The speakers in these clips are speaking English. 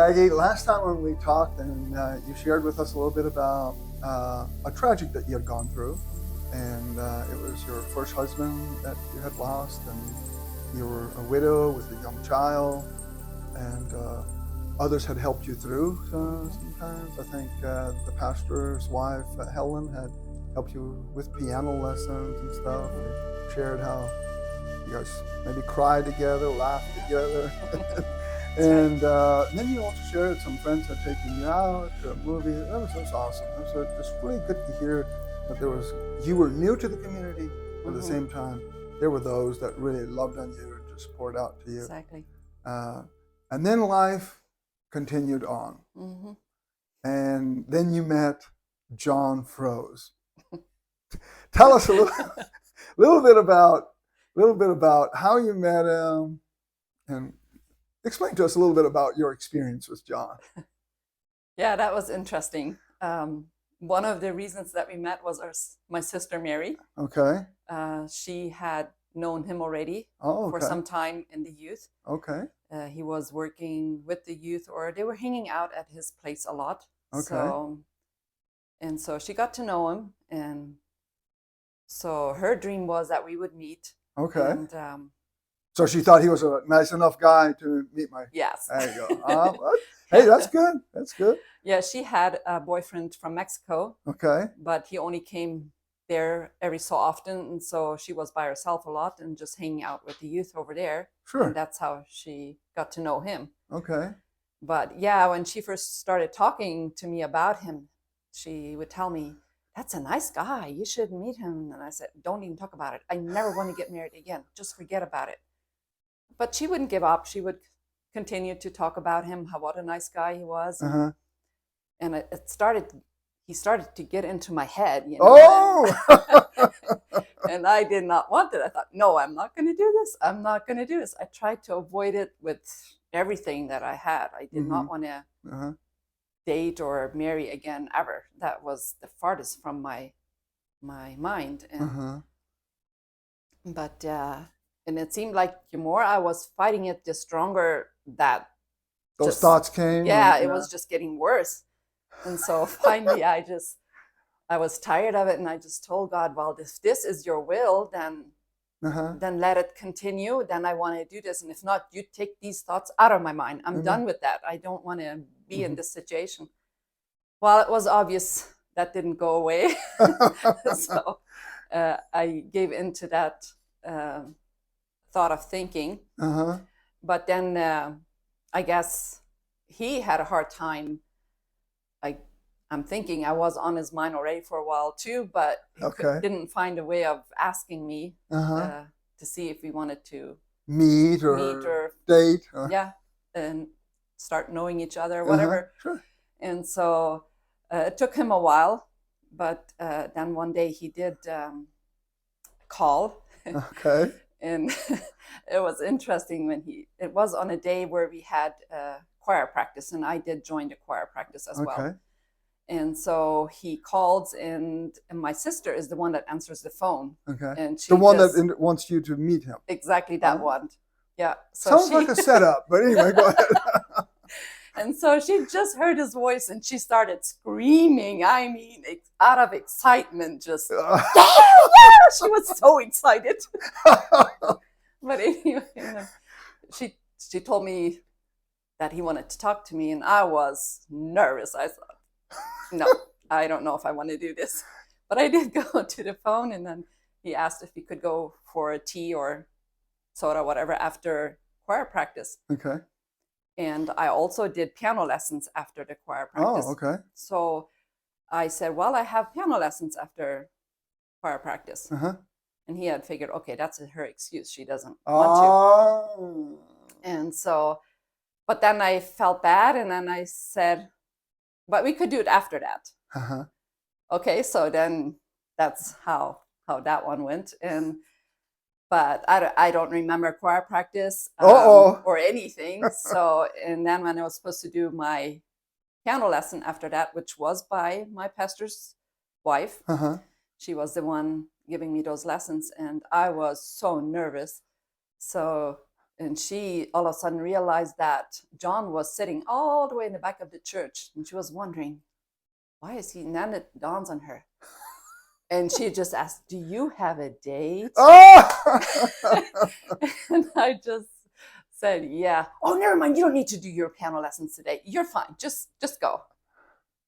Aggie, last time when we talked, and you shared with us a little bit about a tragic that you had gone through, and it was your first husband that you had lost, and you were a widow with a young child, and others had helped you through sometimes. I think the pastor's wife, Helen, had helped you with piano lessons and stuff. We shared how you guys maybe cried together, laughed together. And then you also shared some friends had taken you out to a movie. That was awesome. It was just really good to hear that you were new to the community, but at the same time, there were those that really loved on you and just poured out to you. Exactly. And then life continued on. Mm-hmm. And then you met John Froese. Tell us a little bit about how you met him, and explain to us a little bit about your experience with John. Yeah, that was interesting. One of the reasons that we met was my sister Mary. Okay. She had known him already for some time in the youth. Okay. He was working with the youth, or they were hanging out at his place a lot. Okay. So she got to know him, and so her dream was that we would meet. Okay. And so she thought he was a nice enough guy to meet my... Yes. There you go. Hey, that's good. That's good. Yeah, she had a boyfriend from Mexico. Okay. But he only came there every so often. And so she was by herself a lot and just hanging out with the youth over there. Sure. And that's how she got to know him. Okay. But yeah, when she first started talking to me about him, she would tell me, "That's a nice guy. You should meet him." And I said, "Don't even talk about it. I never want to get married again. Just forget about it." But she wouldn't give up. She would continue to talk about him, what a nice guy he was. And he started to get into my head, you know. Oh! And I did not want it. I thought, no, I'm not going to do this. I'm not going to do this. I tried to avoid it with everything that I had. I did not want to date or marry again ever. That was the farthest from my mind. And but and it seemed like the more I was fighting it, the stronger that those thoughts came. Yeah, it was just getting worse. And so finally I was tired of it, and I just told God, well, if this is your will, then let it continue. Then I want to do this. And if not, you take these thoughts out of my mind. I'm done with that. I don't want to be in this situation. Well, it was obvious that didn't go away. So I gave into that thought of thinking. But then I guess he had a hard time. I'm thinking I was on his mind already for a while too, but he didn't find a way of asking me to see if we wanted to meet or date. Yeah, and start knowing each other, whatever. Sure. And so it took him a while, but then one day he did call. Okay. And it was interesting it was on a day where we had choir practice, and I did join the choir practice as well. And so he calls, and my sister is the one that answers the phone. Okay. And she that wants you to meet him. Exactly, that one. Yeah. So sounds like a setup, but anyway, go ahead. And so she just heard his voice, and she started screaming. I mean, out of excitement, just, yeah! She was so excited. But anyway, she told me that he wanted to talk to me, and I was nervous. I thought, no, I don't know if I want to do this. But I did go to the phone, and then he asked if he could go for a tea or soda, whatever, after choir practice. Okay. And I also did piano lessons after the choir practice. Oh, okay. So I said, well, I have piano lessons after choir practice. And he had figured, okay, that's her excuse. She doesn't want to. And so, but then I felt bad, and then I said, but we could do it after that. Okay, so then that's how that one went. But I don't remember choir practice or anything. So, and then when I was supposed to do my piano lesson after that, which was by my pastor's wife, she was the one giving me those lessons, and I was so nervous. So And she all of a sudden realized that John was sitting all the way in the back of the church. And she was wondering, why is he? And then it dawns on her. And she just asked, do you have a date? Oh! And I just said, yeah. Oh, never mind. You don't need to do your piano lessons today. You're fine. Just go.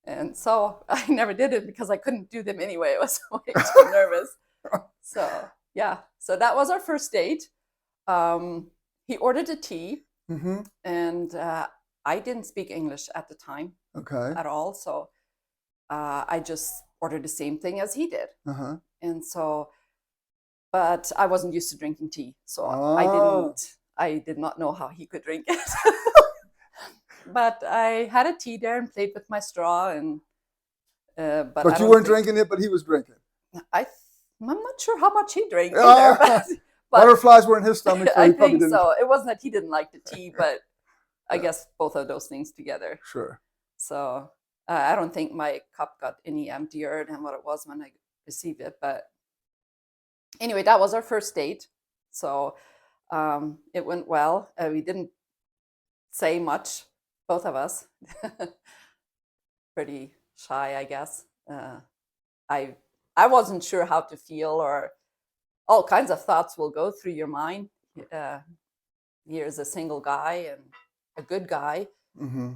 And so I never did it because I couldn't do them anyway. I was way too nervous. So, yeah. So that was our first date. He ordered a tea, and I didn't speak English at the time at all. So I just ordered the same thing as he did. And so, but I wasn't used to drinking tea. So I did not know how he could drink it. But I had a tea there and played with my straw. And but you weren't drinking it, but he was drinking. I'm not sure how much he drank either. But butterflies were in his stomach. So I think so. It wasn't that he didn't like the tea, but I guess both of those things together. Sure. So I don't think my cup got any emptier than what it was when I received it. But anyway, that was our first date. So it went well. We didn't say much, both of us. Pretty shy, I guess. I wasn't sure how to feel, or all kinds of thoughts will go through your mind. Here's a single guy and a good guy,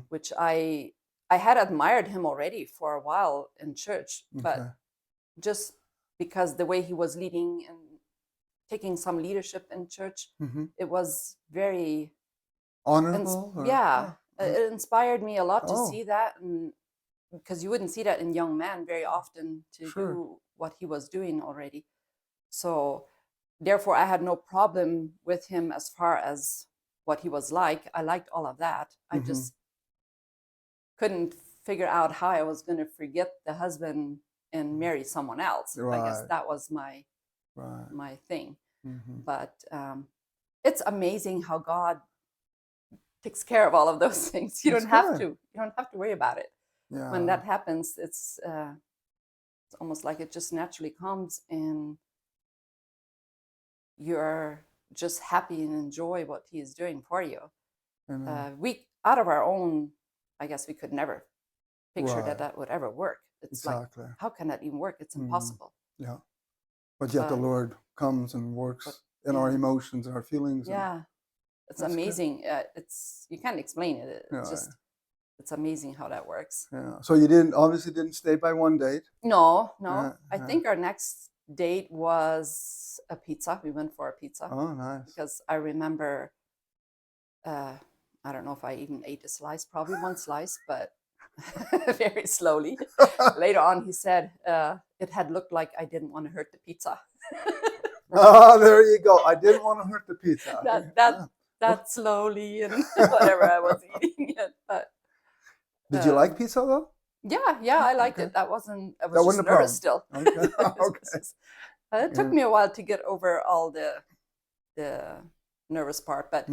which I had admired him already for a while in church, but just because the way he was leading and taking some leadership in church, it was very honorable. It inspired me a lot to see that, and because you wouldn't see that in young men very often to do what he was doing already. So therefore, I had no problem with him as far as what he was like. I liked all of that. I just couldn't figure out how I was going to forget the husband and marry someone else. I guess that was my thing. But it's amazing how God takes care of all of those things. You don't have to. You don't have to worry about it. Yeah. When that happens, it's almost like it just naturally comes, and you're just happy and enjoy what he is doing for you. We, out of our own, I guess we could never picture that would ever work. It's like, how can that even work? It's impossible. Yeah. But yet the Lord comes and works in our emotions and our feelings. Yeah. It's amazing. You can't explain it. It's just, it's amazing how that works. Yeah. So you obviously didn't stay by one date? No. I think our next date was a pizza. We went for a pizza. Oh, nice. Because I remember, I don't know if I even ate a slice, probably one slice, but very slowly. Later on, he said it had looked like I didn't want to hurt the pizza. Oh, there you go. I didn't want to hurt the pizza. That slowly and whatever I was eating it. But did you like pizza though? Yeah, I liked it. I was just nervous still. Okay. It took me a while to get over all the nervous part, but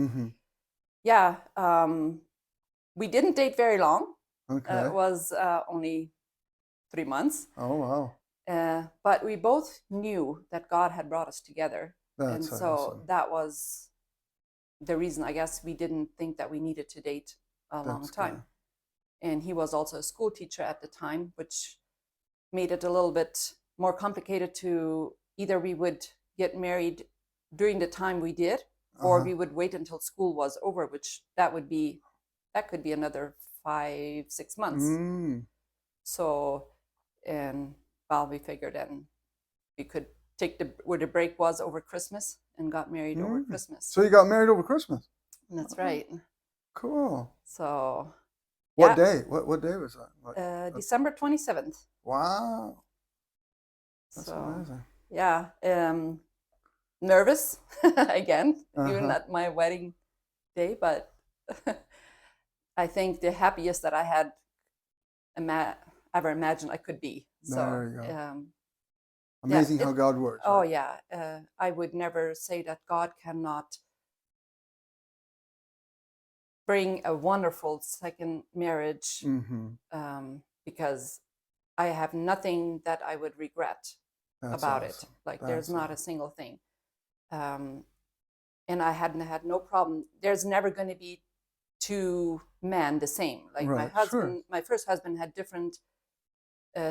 we didn't date very long. It was only 3 months. Oh wow! But we both knew that God had brought us together, and so awesome. That was the reason, I guess, we didn't think that we needed to date a long time. And he was also a school teacher at the time, which made it a little bit more complicated to either we would get married during the time we did, or we would wait until school was over, which that could be another 5-6 months. So, and we figured then we could take where the break was over Christmas and got married over Christmas. So you got married over Christmas? That's right. Cool. So. What day? What day was that? December 27th. Wow. That's amazing. Yeah. Nervous again, even at my wedding day, but I think the happiest that I had ever imagined I could be. So, there you go. Amazing how God works. Oh, right? Yeah. I would never say that God cannot bring a wonderful second marriage, because I have nothing that I would regret about it. Like, there's not a single thing. and I hadn't had no problem. There's never going to be two men the same. Like my Right, husband, sure. my first husband had different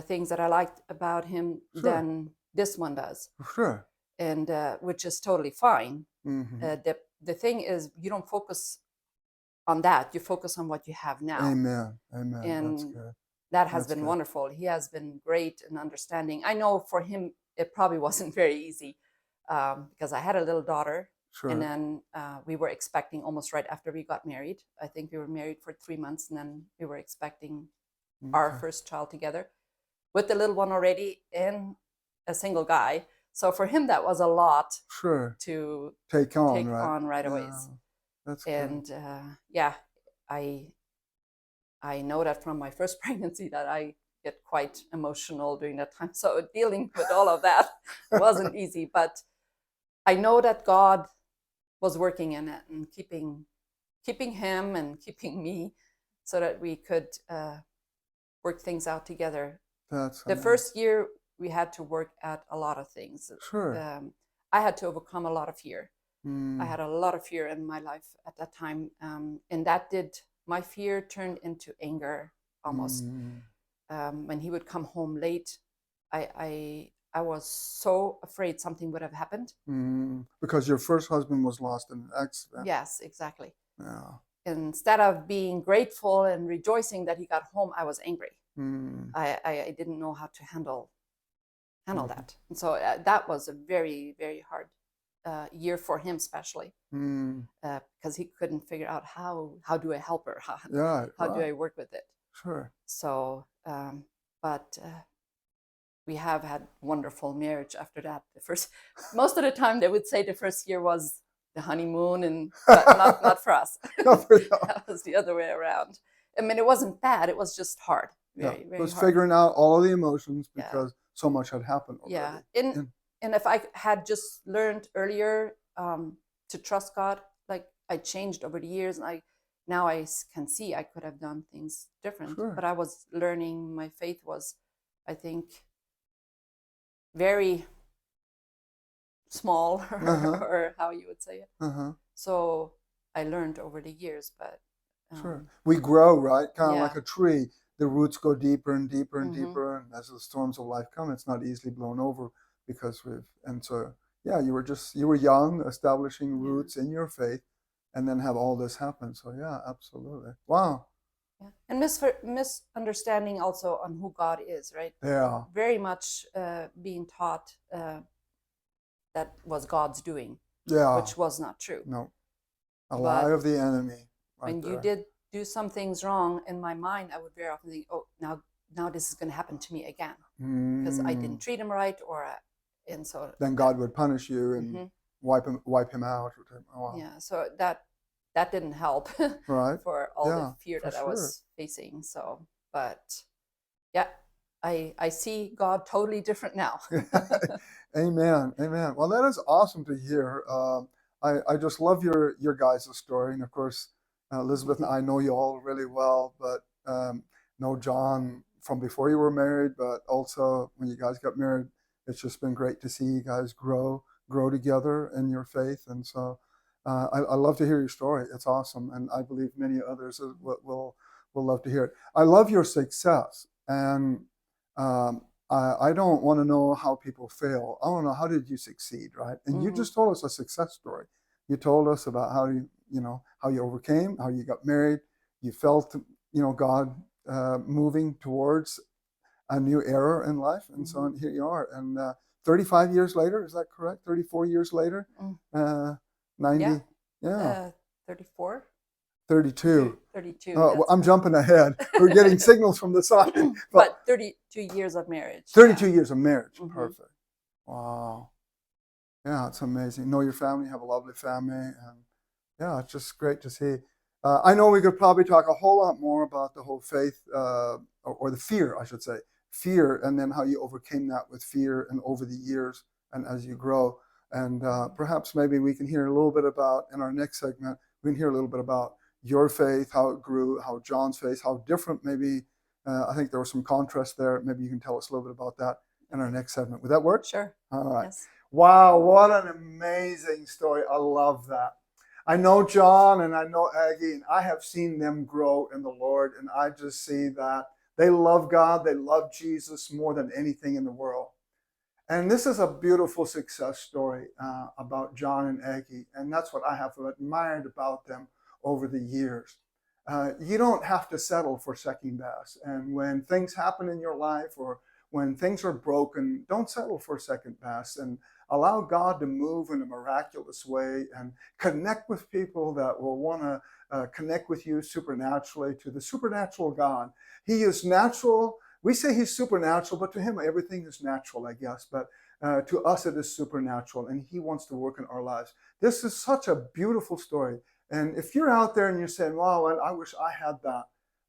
things that I liked about him Sure. than this one does, Sure. and which is totally fine. Mm-hmm. The thing is, you don't focus on that. You focus on what you have now. Amen. Amen. That's And good. that has That's been good. wonderful. He has been great in understanding. I know for him, it probably wasn't very easy because I had a little daughter. Sure. And then we were expecting almost right after we got married. I think we were married for 3 months, and then we were expecting our first child together with the little one already and a single guy. So for him, that was a lot Sure. to take on right away. That's and good. Yeah, I know that from my first pregnancy that I get quite emotional during that time. So dealing with all of that wasn't easy, but I know that God was working in it and keeping him and keeping me so that we could work things out together. That's the first year we had to work at a lot of things. Sure. I had to overcome a lot of fear. I had a lot of fear in my life at that time, and my fear turned into anger almost. When he would come home late, I was so afraid something would have happened. Because your first husband was lost in an accident. Yes, exactly. Yeah. Instead of being grateful and rejoicing that he got home, I was angry. I didn't know how to handle that. And so that was a very, very hard year for him, especially because he couldn't figure out how do I help her? How do I work with it? Sure. So, but we have had wonderful marriage after that. Most of the time they would say the first year was the honeymoon, but not for us. That was the other way around. I mean, it wasn't bad. It was just hard. Very, very it was hard. figuring out all of the emotions because so much had happened already. Yeah. And if I had just learned earlier to trust God, like I changed over the years, and now I can see I could have done things different. Sure. But I was learning. My faith was, I think, very small, or how you would say it. So I learned over the years, but sure, we grow, right? Kind of like a tree. The roots go deeper and deeper and deeper, and as the storms of life come, it's not easily blown over because you were young, establishing roots in your faith, and then have all this happen. So yeah, absolutely. Wow. Yeah. And misunderstanding also on who God is, right? Yeah. Very much being taught that was God's doing. Yeah. Which was not true. No. A lie of the enemy. When you did do some things wrong, in my mind, I would very often think, oh, now this is going to happen to me again because I didn't treat him right, and so then God would punish you and wipe him out. Oh, wow. Yeah, so that didn't help for all the fear that I was facing. So, but yeah, I see God totally different now. Amen. Amen. Well, that is awesome to hear. I just love your guys' story, and of course, Elizabeth and I know you all really well, but know John from before you were married, but also when you guys got married. It's just been great to see you guys grow together in your faith, and so I love to hear your story. It's awesome, and I believe many others will love to hear it. I love your success, and I don't want to know how people fail. I want to know, how did you succeed, right? And you just told us a success story. You told us about how you overcame, how you got married, you felt God moving towards a new era in life, and so here you are. And 35 years later, is that correct? 34 years later, 90, 34. 32. 32. Oh, well, I'm jumping ahead. We're getting signals from the side. But 32 years of marriage. 32 years of marriage. Perfect. Wow. Yeah, it's amazing. Know your family, have a lovely family. And yeah, it's just great to see. I know we could probably talk a whole lot more about the whole faith, or the fear, I should say. Fear, and then how you overcame that with fear and over the years and as you grow. And perhaps maybe we can hear a little bit about, in our next segment, we can hear a little bit about your faith, how it grew, how John's faith, how different maybe. I think there was some contrast there. Maybe you can tell us a little bit about that in our next segment. Would that work? Sure. All right. Yes. Wow, what an amazing story. I love that. I know John and I know Aggie, and I have seen them grow in the Lord, and I just see that they love God, they love Jesus more than anything in the world. And this is a beautiful success story about John and Aggie, and that's what I have admired about them over the years. You don't have to settle for second best. And when things happen in your life or when things are broken, don't settle for second best and allow God to move in a miraculous way and connect with people that will want to connect with you supernaturally to the supernatural God. He is natural. We say he's supernatural, but to him, everything is natural, I guess. But to us, it is supernatural, and he wants to work in our lives. This is such a beautiful story. And if you're out there and you're saying, wow, I wish I had that,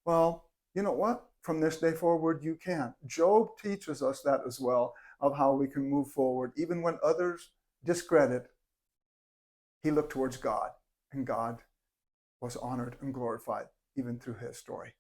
well, you know what? From this day forward, you can. Job teaches us that as well, of how we can move forward. Even when others discredit, he looked towards God, and God was honored and glorified even through his story.